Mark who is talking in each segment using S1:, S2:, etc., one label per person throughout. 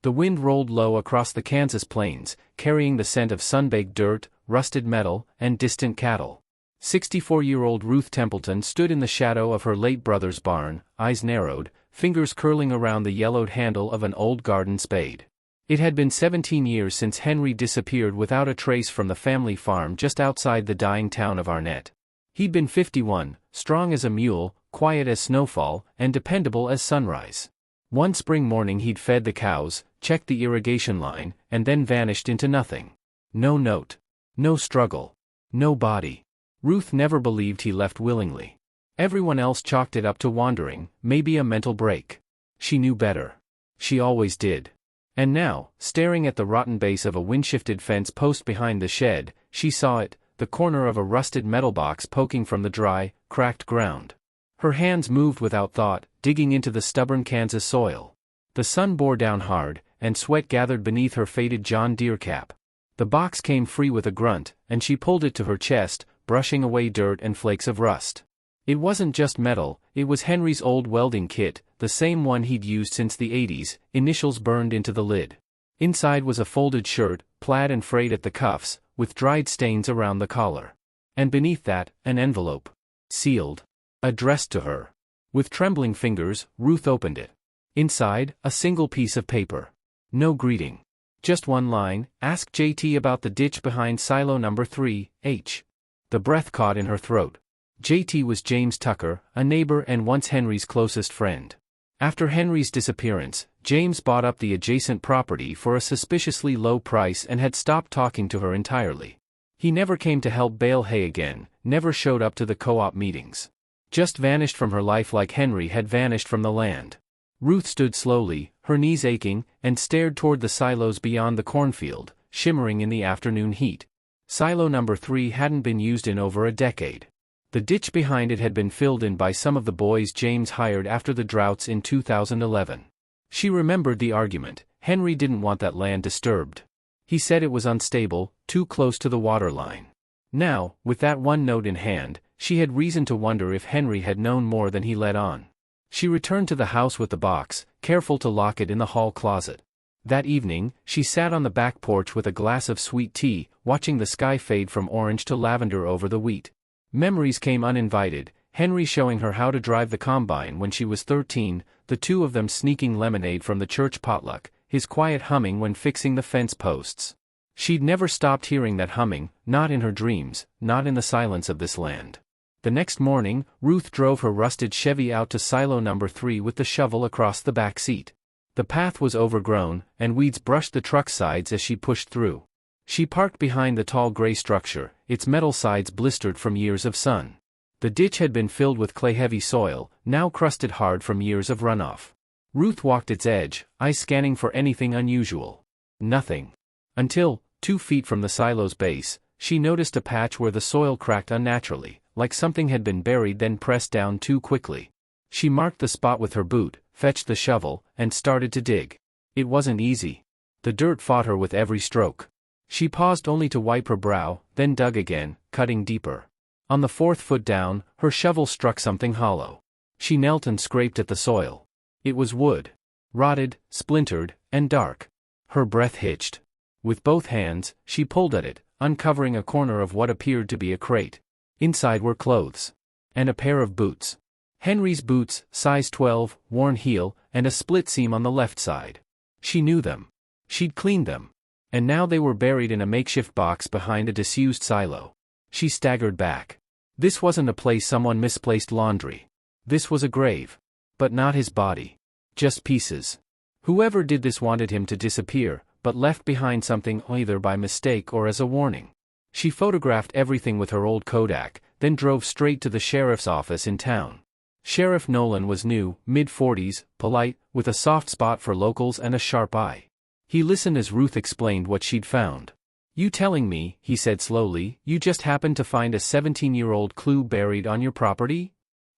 S1: The wind rolled low across the Kansas plains, carrying the scent of sun-baked dirt, rusted metal, and distant cattle. 64-year-old Ruth Templeton stood in the shadow of her late brother's barn, eyes narrowed, fingers curling around the yellowed handle of an old garden spade. It had been 17 years since Henry disappeared without a trace from the family farm just outside the dying town of Arnett. He'd been 51, strong as a mule, quiet as snowfall, and dependable as sunrise. One spring morning he'd fed the cows, checked the irrigation line, and then vanished into nothing. No note. No struggle. No body. Ruth never believed he left willingly. Everyone else chalked it up to wandering, maybe a mental break. She knew better. She always did. And now, staring at the rotten base of a wind-shifted fence post behind the shed, she saw it, the corner of a rusted metal box poking from the dry, cracked ground. Her hands moved without thought, digging into the stubborn Kansas soil. The sun bore down hard, and sweat gathered beneath her faded John Deere cap. The box came free with a grunt, and she pulled it to her chest, brushing away dirt and flakes of rust. It wasn't just metal, it was Henry's old welding kit, the same one he'd used since the 80s, initials burned into the lid. Inside was a folded shirt, plaid and frayed at the cuffs, with dried stains around the collar. And beneath that, an envelope. Sealed. Addressed to her. With trembling fingers, Ruth opened it. Inside, a single piece of paper. No greeting. Just one line, "Ask JT about the ditch behind silo number 3, H." The breath caught in her throat. JT was James Tucker, a neighbor and once Henry's closest friend. After Henry's disappearance, James bought up the adjacent property for a suspiciously low price and had stopped talking to her entirely. He never came to help bale hay again, never showed up to the co-op meetings. Just vanished from her life like Henry had vanished from the land. Ruth stood slowly, her knees aching, and stared toward the silos beyond the cornfield, shimmering in the afternoon heat. Silo number 3 hadn't been used in over a decade. The ditch behind it had been filled in by some of the boys James hired after the droughts in 2011. She remembered the argument. Henry didn't want that land disturbed. He said it was unstable, too close to the water line. Now, with that one note in hand, she had reason to wonder if Henry had known more than he let on. She returned to the house with the box, careful to lock it in the hall closet. That evening, she sat on the back porch with a glass of sweet tea, watching the sky fade from orange to lavender over the wheat. Memories came uninvited, Henry showing her how to drive the combine when she was 13, the two of them sneaking lemonade from the church potluck, his quiet humming when fixing the fence posts. She'd never stopped hearing that humming, not in her dreams, not in the silence of this land. The next morning, Ruth drove her rusted Chevy out to silo number 3 with the shovel across the back seat. The path was overgrown, and weeds brushed the truck's sides as she pushed through. She parked behind the tall gray structure, its metal sides blistered from years of sun. The ditch had been filled with clay-heavy soil, now crusted hard from years of runoff. Ruth walked its edge, eyes scanning for anything unusual. Nothing. Until, 2 feet from the silo's base, she noticed a patch where the soil cracked unnaturally, like something had been buried then pressed down too quickly. She marked the spot with her boot, fetched the shovel, and started to dig. It wasn't easy. The dirt fought her with every stroke. She paused only to wipe her brow, then dug again, cutting deeper. On the 4th foot down, her shovel struck something hollow. She knelt and scraped at the soil. It was wood. Rotted, splintered, and dark. Her breath hitched. With both hands, she pulled at it, uncovering a corner of what appeared to be a crate. Inside were clothes. And a pair of boots. Henry's boots, size 12, worn heel, and a split seam on the left side. She knew them. She'd cleaned them. And now they were buried in a makeshift box behind a disused silo. She staggered back. This wasn't a place someone misplaced laundry. This was a grave. But not his body. Just pieces. Whoever did this wanted him to disappear, but left behind something either by mistake or as a warning. She photographed everything with her old Kodak, then drove straight to the sheriff's office in town. Sheriff Nolan was new, mid-40s, polite, with a soft spot for locals and a sharp eye. He listened as Ruth explained what she'd found. "You telling me," he said slowly, "you just happened to find a 17-year-old clue buried on your property?"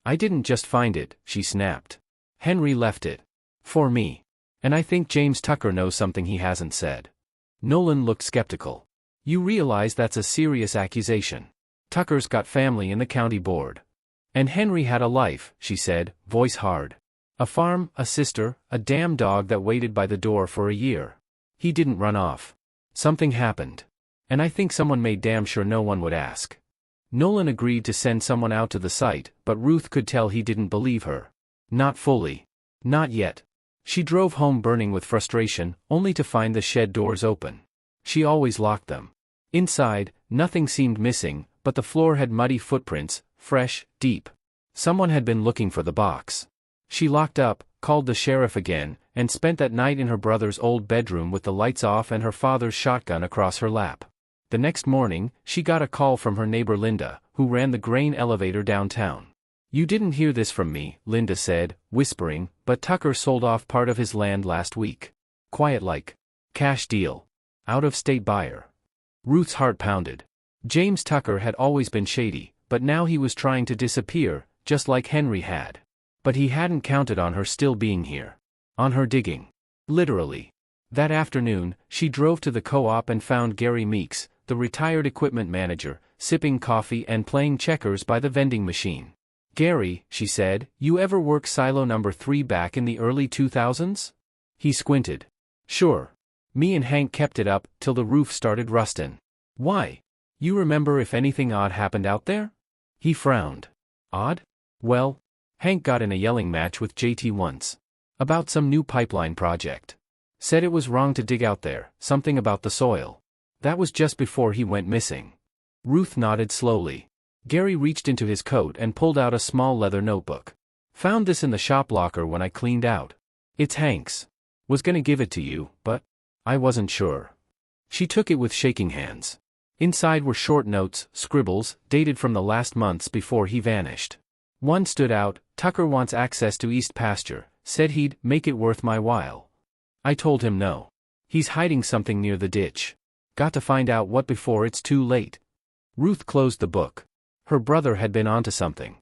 S1: "I didn't just find it," she snapped. "Henry left it. For me. And I think James Tucker knows something he hasn't said." Nolan looked skeptical. "You realize that's a serious accusation. Tucker's got family in the county board. And Henry had a life," she said, voice hard. A farm, a sister, a damn dog that waited by the door for a year. He didn't run off. Something happened. And I think someone made damn sure no one would ask. Nolan agreed to send someone out to the site, but Ruth could tell he didn't believe her. Not fully. Not yet. She drove home burning with frustration, only to find the shed doors open. She always locked them. Inside, nothing seemed missing, but the floor had muddy footprints, fresh, deep. Someone had been looking for the box. She locked up, called the sheriff again, and spent that night in her brother's old bedroom with the lights off and her father's shotgun across her lap. The next morning, she got a call from her neighbor Linda, who ran the grain elevator downtown. "You didn't hear this from me," Linda said, whispering, "but Tucker sold off part of his land last week. Quiet like. Cash deal. Out-of-state buyer." Ruth's heart pounded. James Tucker had always been shady, but now he was trying to disappear, just like Henry had. But he hadn't counted on her still being here. On her digging. Literally. That afternoon, she drove to the co-op and found Gary Meeks, the retired equipment manager, sipping coffee and playing checkers by the vending machine. "Gary," she said, "you ever work silo number 3 back in the early 2000s? He squinted. "Sure. Me and Hank kept it up till the roof started rustin'." "Why? You remember if anything odd happened out there?" He frowned. "Odd? Well, Hank got in a yelling match with JT once. About some new pipeline project. Said it was wrong to dig out there, something about the soil. That was just before he went missing." Ruth nodded slowly. Gary reached into his coat and pulled out a small leather notebook. "Found this in the shop locker when I cleaned out. It's Hank's. Was gonna give it to you, but I wasn't sure." She took it with shaking hands. Inside were short notes, scribbles, dated from the last months before he vanished. One stood out: "Tucker wants access to East Pasture, said he'd make it worth my while. I told him no. He's hiding something near the ditch. Got to find out what before it's too late." Ruth closed the book. Her brother had been onto something.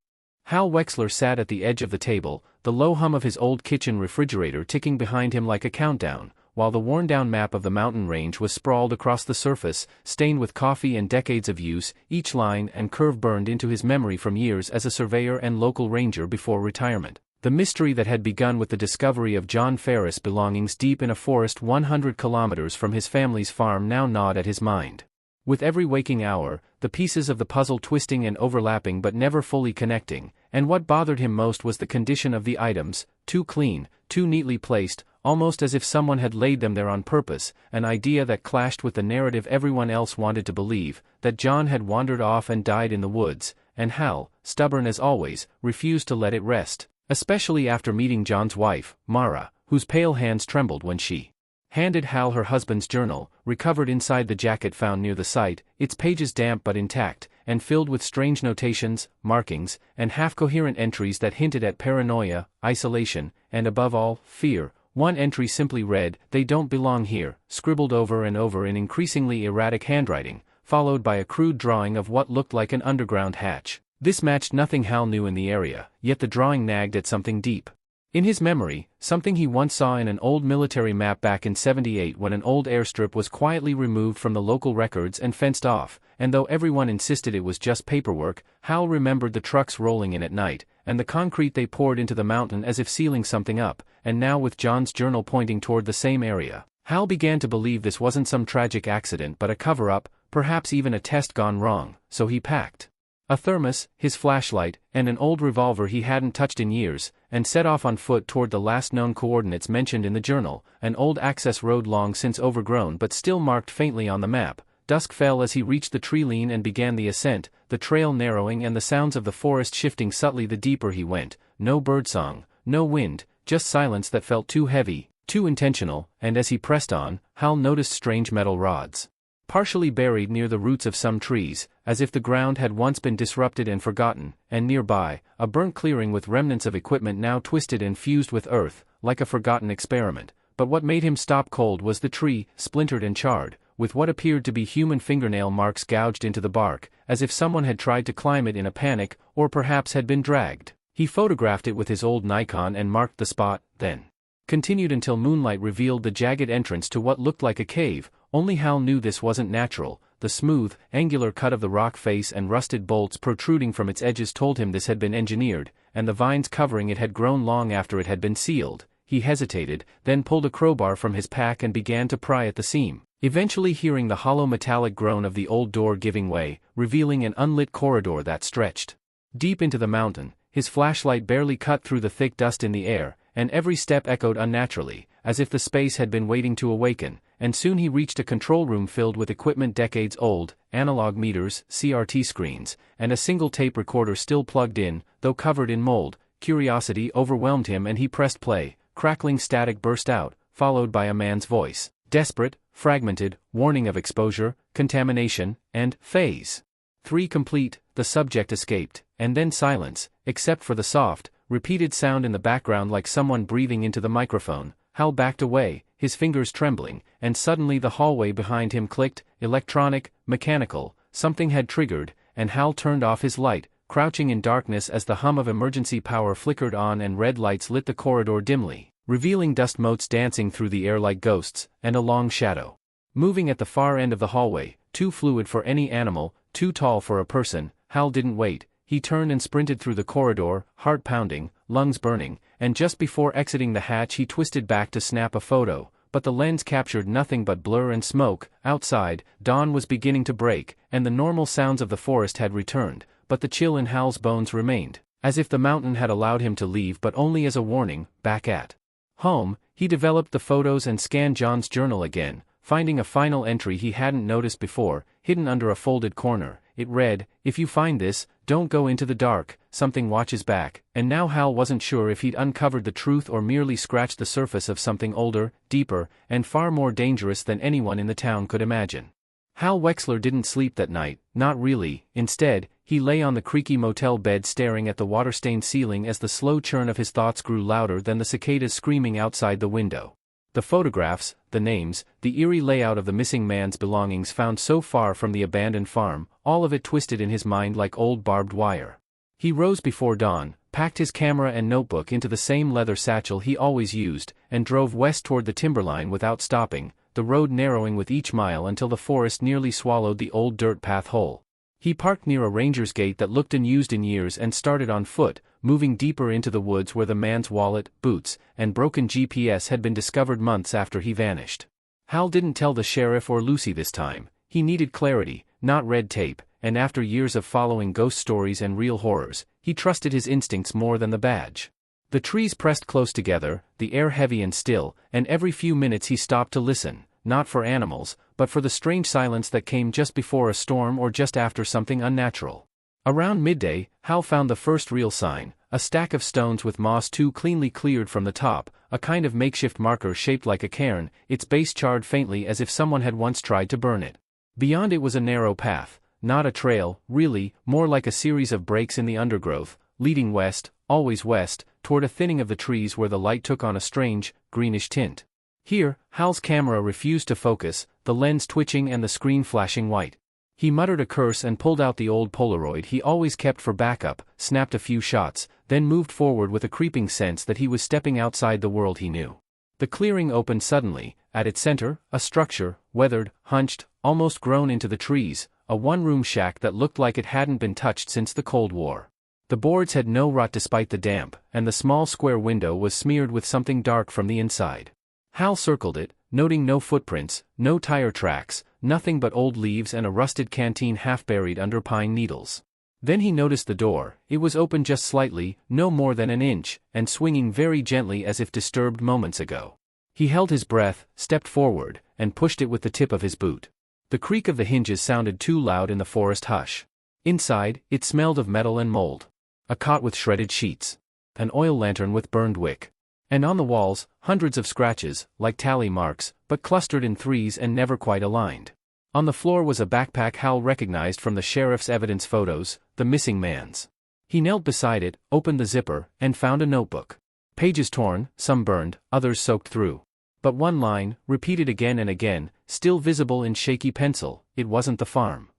S1: Hal Wexler sat at the edge of the table, the low hum of his old kitchen refrigerator ticking behind him like a countdown, while the worn-down map of the mountain range was sprawled across the surface, stained with coffee and decades of use, each line and curve burned into his memory from years as a surveyor and local ranger before retirement. The mystery that had begun with the discovery of John Ferris' belongings deep in a forest 100 kilometers from his family's farm now gnawed at his mind. With every waking hour, the pieces of the puzzle twisting and overlapping but never fully connecting, and what bothered him most was the condition of the items, too clean, too neatly placed, almost as if someone had laid them there on purpose, an idea that clashed with the narrative everyone else wanted to believe, that John had wandered off and died in the woods, and Hal, stubborn as always, refused to let it rest, especially after meeting John's wife, Mara, whose pale hands trembled when she handed Hal her husband's journal, recovered inside the jacket found near the site, its pages damp but intact, and filled with strange notations, markings, and half-coherent entries that hinted at paranoia, isolation, and above all, fear. One entry simply read, "They don't belong here," scribbled over and over in increasingly erratic handwriting, followed by a crude drawing of what looked like an underground hatch. This matched nothing Hal knew in the area, yet the drawing nagged at something deep. In his memory, something he once saw in an old military map back in '78 when an old airstrip was quietly removed from the local records and fenced off, and though everyone insisted it was just paperwork, Hal remembered the trucks rolling in at night, and the concrete they poured into the mountain as if sealing something up, and now with John's journal pointing toward the same area, Hal began to believe this wasn't some tragic accident but a cover-up, perhaps even a test gone wrong, so he packed a thermos, his flashlight, and an old revolver he hadn't touched in years, and set off on foot toward the last known coordinates mentioned in the journal, an old access road long since overgrown but still marked faintly on the map. Dusk fell as he reached the tree line and began the ascent, the trail narrowing and the sounds of the forest shifting subtly the deeper he went. No birdsong, no wind, just silence that felt too heavy, too intentional, and as he pressed on, Hal noticed strange metal rods, partially buried near the roots of some trees, as if the ground had once been disrupted and forgotten, and nearby, a burnt clearing with remnants of equipment now twisted and fused with earth, like a forgotten experiment. But what made him stop cold was the tree, splintered and charred, with what appeared to be human fingernail marks gouged into the bark, as if someone had tried to climb it in a panic, or perhaps had been dragged. He photographed it with his old Nikon and marked the spot, then continued until moonlight revealed the jagged entrance to what looked like a cave. Only Hal knew this wasn't natural. the smooth, angular cut of the rock face and rusted bolts protruding from its edges told him this had been engineered, and the vines covering it had grown long after it had been sealed. He hesitated, then pulled a crowbar from his pack and began to pry at the seam, eventually hearing the hollow metallic groan of the old door giving way, revealing an unlit corridor that stretched deep into the mountain. His flashlight barely cut through the thick dust in the air, and every step echoed unnaturally, as if the space had been waiting to awaken, and soon he reached a control room filled with equipment decades old, analog meters, CRT screens, and a single tape recorder still plugged in, though covered in mold. Curiosity overwhelmed him and he pressed play. Crackling static burst out, followed by a man's voice. Desperate, fragmented, warning of exposure, contamination, and phase 3 complete. The subject escaped, and then silence, except for the soft, repeated sound in the background like someone breathing into the microphone. Hal backed away, his fingers trembling, and suddenly the hallway behind him clicked, electronic, mechanical. Something had triggered, and Hal turned off his light, crouching in darkness as the hum of emergency power flickered on and red lights lit the corridor dimly, revealing dust motes dancing through the air like ghosts, and a long shadow moving at the far end of the hallway, too fluid for any animal, too tall for a person. Hal didn't wait. He turned and sprinted through the corridor, heart pounding, lungs burning, and just before exiting the hatch he twisted back to snap a photo, but the lens captured nothing but blur and smoke. Outside, dawn was beginning to break, and the normal sounds of the forest had returned, but the chill in Hal's bones remained, as if the mountain had allowed him to leave but only as a warning. Back at home, he developed the photos and scanned John's journal again, finding a final entry he hadn't noticed before, hidden under a folded corner. It read, "If you find this, don't go into the dark, something watches back." And now Hal wasn't sure if he'd uncovered the truth or merely scratched the surface of something older, deeper, and far more dangerous than anyone in the town could imagine. Hal Wexler didn't sleep that night, not really. Instead, he lay on the creaky motel bed staring at the water-stained ceiling as the slow churn of his thoughts grew louder than the cicadas screaming outside the window. The photographs, the names, the eerie layout of the missing man's belongings found so far from the abandoned farm, all of it twisted in his mind like old barbed wire. He rose before dawn, packed his camera and notebook into the same leather satchel he always used, and drove west toward the timberline without stopping, the road narrowing with each mile until the forest nearly swallowed the old dirt path whole. He parked near a ranger's gate that looked unused in years and started on foot, moving deeper into the woods where the man's wallet, boots, and broken GPS had been discovered months after he vanished. Hal didn't tell the sheriff or Lucy this time. He needed clarity, not red tape, and after years of following ghost stories and real horrors, he trusted his instincts more than the badge. The trees pressed close together, the air heavy and still, and every few minutes he stopped to listen, not for animals, but for the strange silence that came just before a storm or just after something unnatural. Around midday, Hal found the first real sign, a stack of stones with moss too cleanly cleared from the top, a kind of makeshift marker shaped like a cairn, its base charred faintly as if someone had once tried to burn it. Beyond it was a narrow path, not a trail, really, more like a series of breaks in the undergrowth, leading west, always west, toward a thinning of the trees where the light took on a strange, greenish tint. Here, Hal's camera refused to focus, the lens twitching and the screen flashing white. He muttered a curse and pulled out the old Polaroid he always kept for backup, snapped a few shots, then moved forward with a creeping sense that he was stepping outside the world he knew. The clearing opened suddenly. At its center, a structure, weathered, hunched, almost grown into the trees, a one-room shack that looked like it hadn't been touched since the Cold War. The boards had no rot despite the damp, and the small square window was smeared with something dark from the inside. Hal circled it, noting no footprints, no tire tracks, nothing but old leaves and a rusted canteen half buried under pine needles. Then he noticed the door. It was open just slightly, no more than an inch, and swinging very gently as if disturbed moments ago. He held his breath, stepped forward, and pushed it with the tip of his boot. The creak of the hinges sounded too loud in the forest hush. Inside, it smelled of metal and mold. A cot with shredded sheets. An oil lantern with burned wick. And on the walls, hundreds of scratches, like tally marks, but clustered in threes and never quite aligned. On the floor was a backpack Hal recognized from the sheriff's evidence photos, the missing man's. He knelt beside it, opened the zipper, and found a notebook. Pages torn, some burned, others soaked through. But one line, repeated again and again, still visible in shaky pencil: "It wasn't the farm."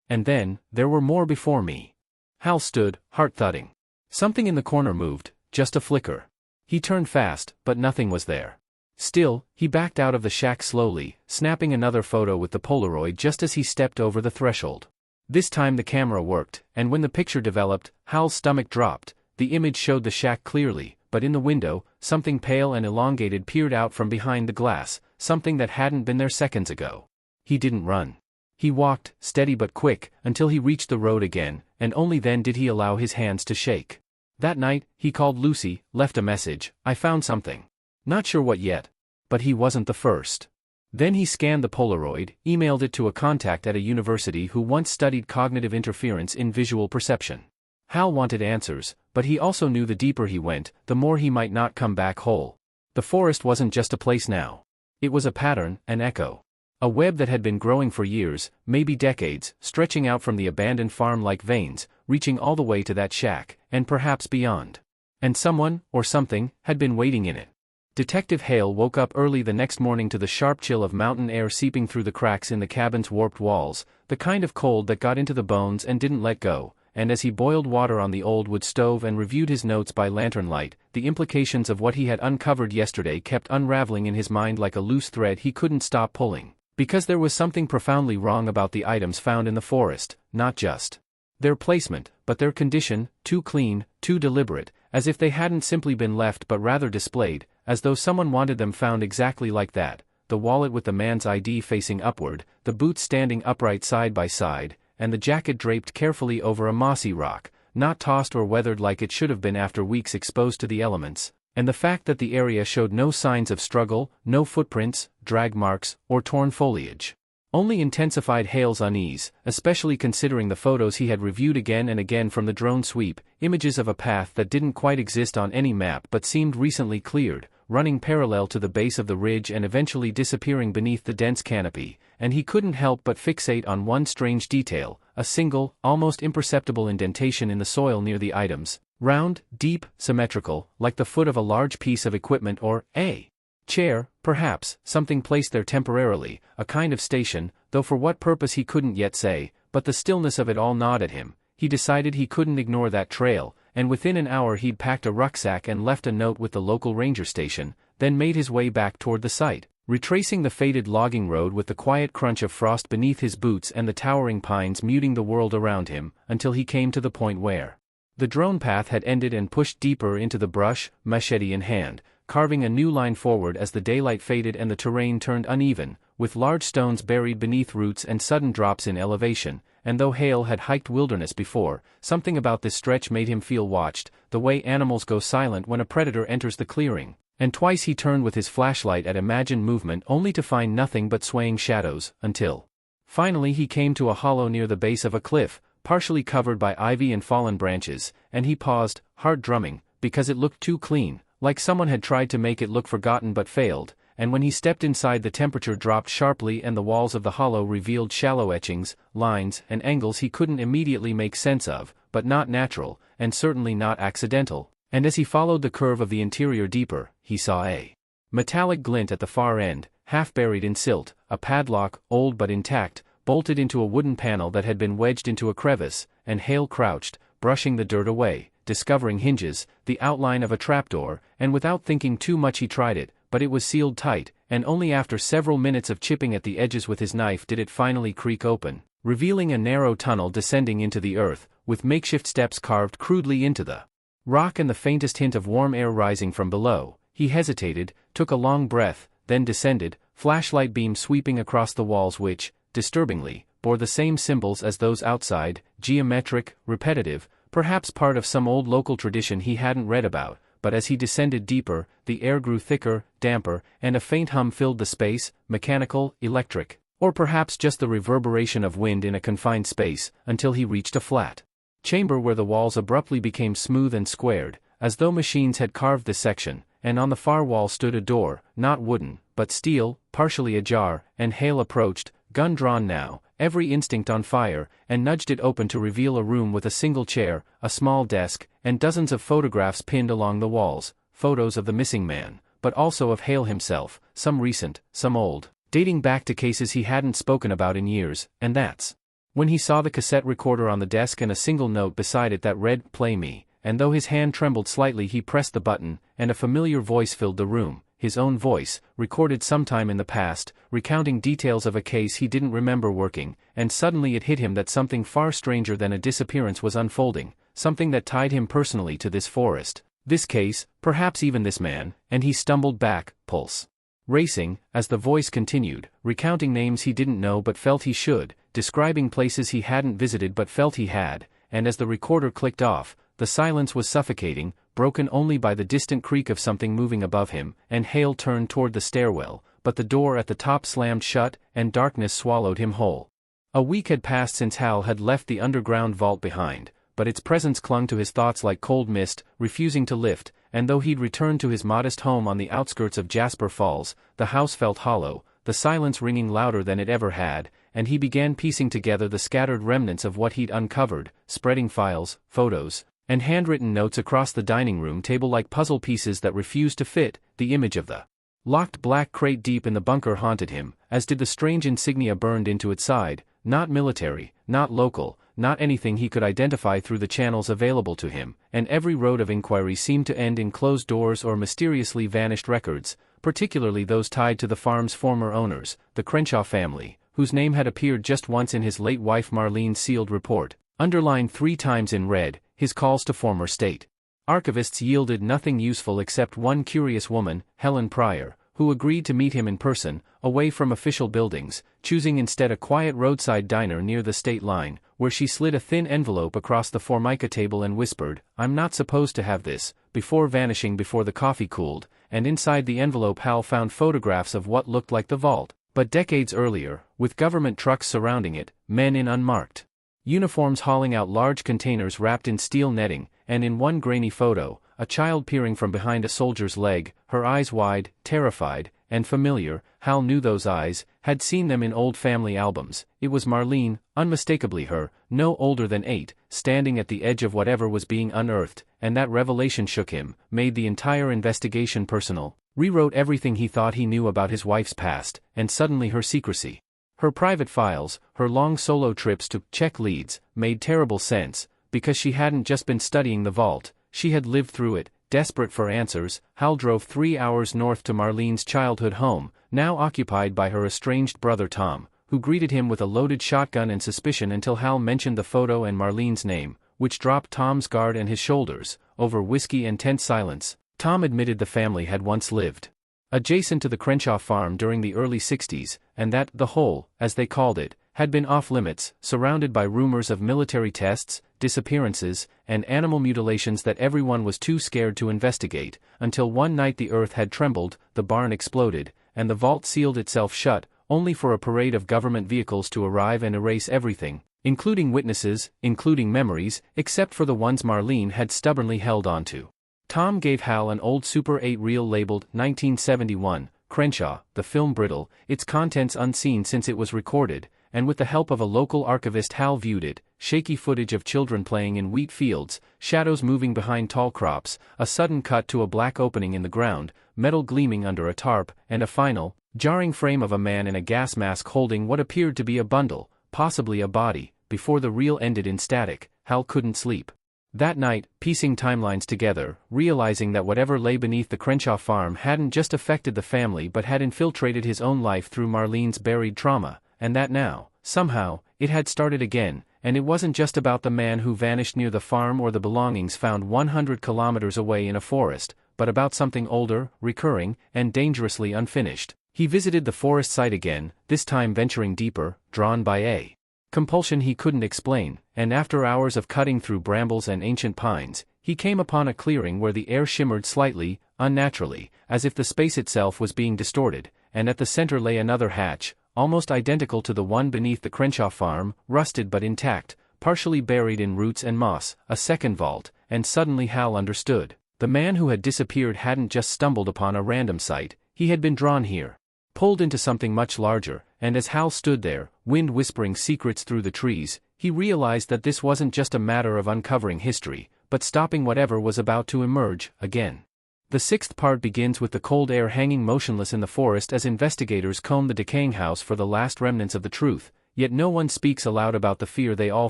S1: And then, "There were more before me." Hal stood, heart thudding. Something in the corner moved, just a flicker. He turned fast, but nothing was there. Still, he backed out of the shack slowly, snapping another photo with the Polaroid just as he stepped over the threshold. This time the camera worked, and when the picture developed, Hal's stomach dropped. The image showed the shack clearly, but in the window, something pale and elongated peered out from behind the glass, something that hadn't been there seconds ago. He didn't run. He walked, steady but quick, until he reached the road again, and only then did he allow his hands to shake. That night, he called Lucy, left a message, "I found something. Not sure what yet." But he wasn't the first. Then he scanned the Polaroid, emailed it to a contact at a university who once studied cognitive interference in visual perception. Hal wanted answers, but he also knew the deeper he went, the more he might not come back whole. The forest wasn't just a place now. It was a pattern, an echo. A web that had been growing for years, maybe decades, stretching out from the abandoned farm like veins, reaching all the way to that shack, and perhaps beyond. And someone, or something, had been waiting in it. Detective Hale woke up early the next morning to the sharp chill of mountain air seeping through the cracks in the cabin's warped walls, the kind of cold that got into the bones and didn't let go, and as he boiled water on the old wood stove and reviewed his notes by lantern light, the implications of what he had uncovered yesterday kept unraveling in his mind like a loose thread he couldn't stop pulling. Because there was something profoundly wrong about the items found in the forest, not just their placement, but their condition, too clean, too deliberate, as if they hadn't simply been left but rather displayed, as though someone wanted them found exactly like that, the wallet with the man's ID facing upward, the boots standing upright side by side, and the jacket draped carefully over a mossy rock, not tossed or weathered like it should have been after weeks exposed to the elements, and the fact that the area showed no signs of struggle, no footprints, drag marks, or torn foliage, only intensified Hale's unease, especially considering the photos he had reviewed again and again from the drone sweep, images of a path that didn't quite exist on any map but seemed recently cleared, running parallel to the base of the ridge and eventually disappearing beneath the dense canopy, and he couldn't help but fixate on one strange detail, a single, almost imperceptible indentation in the soil near the items, round, deep, symmetrical, like the foot of a large piece of equipment or a chair, perhaps, something placed there temporarily, a kind of station, though for what purpose he couldn't yet say, but the stillness of it all gnawed at him. He decided he couldn't ignore that trail, and within an hour he'd packed a rucksack and left a note with the local ranger station, then made his way back toward the site, retracing the faded logging road with the quiet crunch of frost beneath his boots and the towering pines muting the world around him, until he came to the point where the drone path had ended and pushed deeper into the brush, machete in hand, carving a new line forward as the daylight faded and the terrain turned uneven, with large stones buried beneath roots and sudden drops in elevation, and though Hale had hiked wilderness before, something about this stretch made him feel watched, the way animals go silent when a predator enters the clearing, and twice he turned with his flashlight at imagined movement only to find nothing but swaying shadows, until finally he came to a hollow near the base of a cliff, partially covered by ivy and fallen branches, and he paused, heart drumming, because it looked too clean, like someone had tried to make it look forgotten but failed, and when he stepped inside the temperature dropped sharply and the walls of the hollow revealed shallow etchings, lines, and angles he couldn't immediately make sense of, but not natural, and certainly not accidental, and as he followed the curve of the interior deeper, he saw a metallic glint at the far end, half buried in silt, a padlock, old but intact, bolted into a wooden panel that had been wedged into a crevice, and Hale crouched, brushing the dirt away, discovering hinges, the outline of a trapdoor, and without thinking too much he tried it, but it was sealed tight, and only after several minutes of chipping at the edges with his knife did it finally creak open, revealing a narrow tunnel descending into the earth, with makeshift steps carved crudely into the rock and the faintest hint of warm air rising from below. He hesitated, took a long breath, then descended, flashlight beam sweeping across the walls which, disturbingly, bore the same symbols as those outside, geometric, repetitive, perhaps part of some old local tradition he hadn't read about, but as he descended deeper, the air grew thicker, damper, and a faint hum filled the space, mechanical, electric, or perhaps just the reverberation of wind in a confined space, until he reached a flat chamber where the walls abruptly became smooth and squared, as though machines had carved this section, and on the far wall stood a door, not wooden, but steel, partially ajar, and Hale approached, gun drawn now, every instinct on fire, and nudged it open to reveal a room with a single chair, a small desk, and dozens of photographs pinned along the walls, photos of the missing man, but also of Hale himself, some recent, some old, dating back to cases he hadn't spoken about in years, and that's when he saw the cassette recorder on the desk and a single note beside it that read, "Play me," and though his hand trembled slightly he pressed the button, and a familiar voice filled the room, his own voice, recorded sometime in the past, recounting details of a case he didn't remember working, and suddenly it hit him that something far stranger than a disappearance was unfolding, something that tied him personally to this forest, this case, perhaps even this man, and he stumbled back, pulse racing, as the voice continued, recounting names he didn't know but felt he should, describing places he hadn't visited but felt he had, and as the recorder clicked off, the silence was suffocating, broken only by the distant creak of something moving above him, and Hale turned toward the stairwell, but the door at the top slammed shut, and darkness swallowed him whole. A week had passed since Hal had left the underground vault behind, but its presence clung to his thoughts like cold mist, refusing to lift, and though he'd returned to his modest home on the outskirts of Jasper Falls, the house felt hollow, the silence ringing louder than it ever had, and he began piecing together the scattered remnants of what he'd uncovered, spreading files, photos, and handwritten notes across the dining room table like puzzle pieces that refused to fit. The image of the locked black crate deep in the bunker haunted him, as did the strange insignia burned into its side, not military, not local, not anything he could identify through the channels available to him, and every road of inquiry seemed to end in closed doors or mysteriously vanished records, particularly those tied to the farm's former owners, the Crenshaw family, whose name had appeared just once in his late wife Marlene's sealed report, underlined 3 times in red, his calls to former state archivists yielded nothing useful except one curious woman, Helen Pryor, who agreed to meet him in person, away from official buildings, choosing instead a quiet roadside diner near the state line, where she slid a thin envelope across the formica table and whispered, "I'm not supposed to have this," before vanishing before the coffee cooled, and inside the envelope Hal found photographs of what looked like the vault, but decades earlier, with government trucks surrounding it, men in unmarked uniforms hauling out large containers wrapped in steel netting, and in one grainy photo, a child peering from behind a soldier's leg, her eyes wide, terrified, and familiar. Hal knew those eyes, had seen them in old family albums. It was Marlene, unmistakably her, no older than 8, standing at the edge of whatever was being unearthed, and that revelation shook him, made the entire investigation personal, rewrote everything he thought he knew about his wife's past, and suddenly her secrecy. Her private files, her long solo trips to check leads, made terrible sense, because she hadn't just been studying the vault, she had lived through it. Desperate for answers, Hal drove 3 hours north to Marlene's childhood home, now occupied by her estranged brother Tom, who greeted him with a loaded shotgun and suspicion until Hal mentioned the photo and Marlene's name, which dropped Tom's guard and his shoulders. Over whiskey and tense silence, Tom admitted the family had once lived adjacent to the Crenshaw farm during the early 60s, and that the hole, as they called it, had been off-limits, surrounded by rumors of military tests, disappearances, and animal mutilations that everyone was too scared to investigate, until one night the earth had trembled, the barn exploded, and the vault sealed itself shut, only for a parade of government vehicles to arrive and erase everything, including witnesses, including memories, except for the ones Marlene had stubbornly held onto. Tom gave Hal an old Super 8 reel labeled 1971, Crenshaw, the film brittle, its contents unseen since it was recorded, and with the help of a local archivist Hal viewed it, shaky footage of children playing in wheat fields, shadows moving behind tall crops, a sudden cut to a black opening in the ground, metal gleaming under a tarp, and a final, jarring frame of a man in a gas mask holding what appeared to be a bundle, possibly a body. Before the reel ended in static, Hal couldn't sleep. That night, piecing timelines together, realizing that whatever lay beneath the Crenshaw farm hadn't just affected the family but had infiltrated his own life through Marlene's buried trauma, and that now, somehow, it had started again, and it wasn't just about the man who vanished near the farm or the belongings found 100 kilometers away in a forest, but about something older, recurring, and dangerously unfinished. He visited the forest site again, this time venturing deeper, drawn by a compulsion he couldn't explain, and after hours of cutting through brambles and ancient pines, he came upon a clearing where the air shimmered slightly, unnaturally, as if the space itself was being distorted, and at the center lay another hatch, almost identical to the one beneath the Crenshaw farm, rusted but intact, partially buried in roots and moss, a second vault, and suddenly Hal understood. The man who had disappeared hadn't just stumbled upon a random site, he had been drawn here, pulled into something much larger, and as Hal stood there, wind whispering secrets through the trees, he realized that this wasn't just a matter of uncovering history, but stopping whatever was about to emerge, again. The 6th part begins with the cold air hanging motionless in the forest as investigators comb the decaying house for the last remnants of the truth, yet no one speaks aloud about the fear they all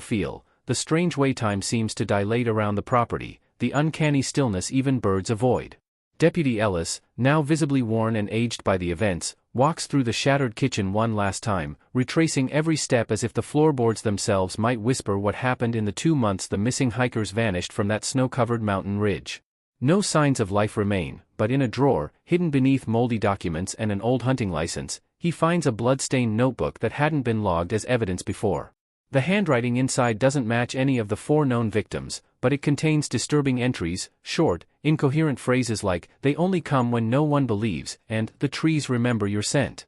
S1: feel. The strange way time seems to dilate around the property, the uncanny stillness even birds avoid. Deputy Ellis, now visibly worn and aged by the events, walks through the shattered kitchen one last time, retracing every step as if the floorboards themselves might whisper what happened in the 2 months the missing hikers vanished from that snow-covered mountain ridge. No signs of life remain, but in a drawer, hidden beneath moldy documents and an old hunting license, he finds a blood-stained notebook that hadn't been logged as evidence before. The handwriting inside doesn't match any of the 4 known victims, but it contains disturbing entries, short, incoherent phrases like, "They only come when no one believes," and "The trees remember your scent."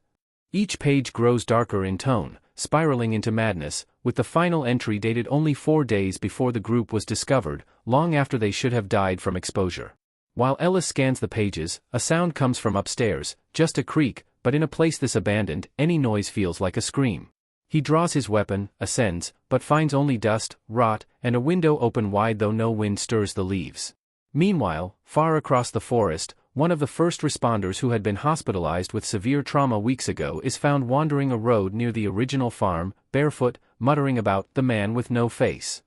S1: Each page grows darker in tone, spiraling into madness, with the final entry dated only 4 days before the group was discovered, long after they should have died from exposure. While Ellis scans the pages, a sound comes from upstairs, just a creak, but in a place this abandoned, any noise feels like a scream. He draws his weapon, ascends, but finds only dust, rot, and a window open wide though no wind stirs the leaves. Meanwhile, far across the forest, one of the first responders who had been hospitalized with severe trauma weeks ago is found wandering a road near the original farm, barefoot, muttering about "the man with no face."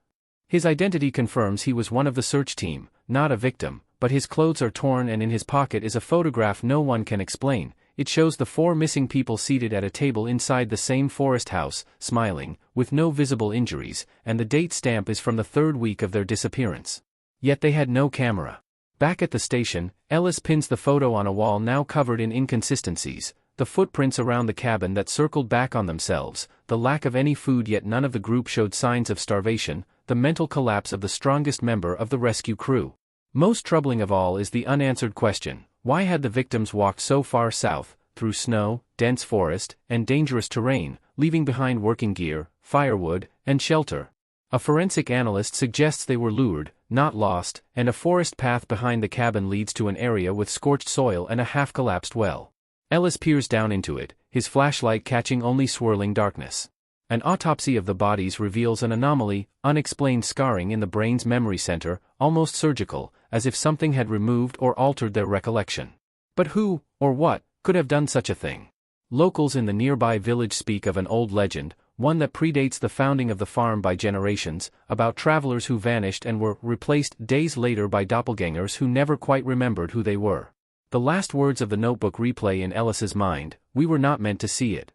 S1: His identity confirms he was one of the search team, not a victim, but his clothes are torn and in his pocket is a photograph no one can explain. It shows the 4 missing people seated at a table inside the same forest house, smiling, with no visible injuries, and the date stamp is from the 3rd week of their disappearance. Yet they had no camera. Back at the station, Ellis pins the photo on a wall now covered in inconsistencies, the footprints around the cabin that circled back on themselves, the lack of any food yet none of the group showed signs of starvation, the mental collapse of the strongest member of the rescue crew. Most troubling of all is the unanswered question. Why had the victims walked so far south, through snow, dense forest, and dangerous terrain, leaving behind working gear, firewood, and shelter? A forensic analyst suggests they were lured, not lost, and a forest path behind the cabin leads to an area with scorched soil and a half-collapsed well. Ellis peers down into it, his flashlight catching only swirling darkness. An autopsy of the bodies reveals an anomaly, unexplained scarring in the brain's memory center, almost surgical, as if something had removed or altered their recollection. But who, or what, could have done such a thing? Locals in the nearby village speak of an old legend, one that predates the founding of the farm by generations, about travelers who vanished and were replaced days later by doppelgangers who never quite remembered who they were. The last words of the notebook replay in Ellis's mind, "We were not meant to see it."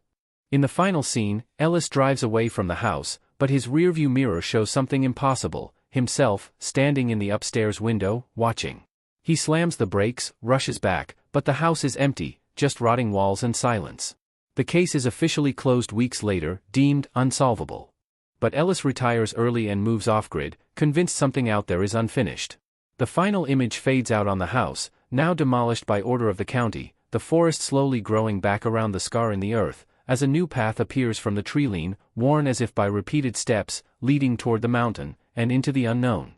S1: In the final scene, Ellis drives away from the house, but his rearview mirror shows something impossible, himself, standing in the upstairs window, watching. He slams the brakes, rushes back, but the house is empty, just rotting walls and silence. The case is officially closed weeks later, deemed unsolvable. But Ellis retires early and moves off-grid, convinced something out there is unfinished. The final image fades out on the house, now demolished by order of the county, the forest slowly growing back around the scar in the earth, as a new path appears from the tree line, worn as if by repeated steps, leading toward the mountain, and into the unknown.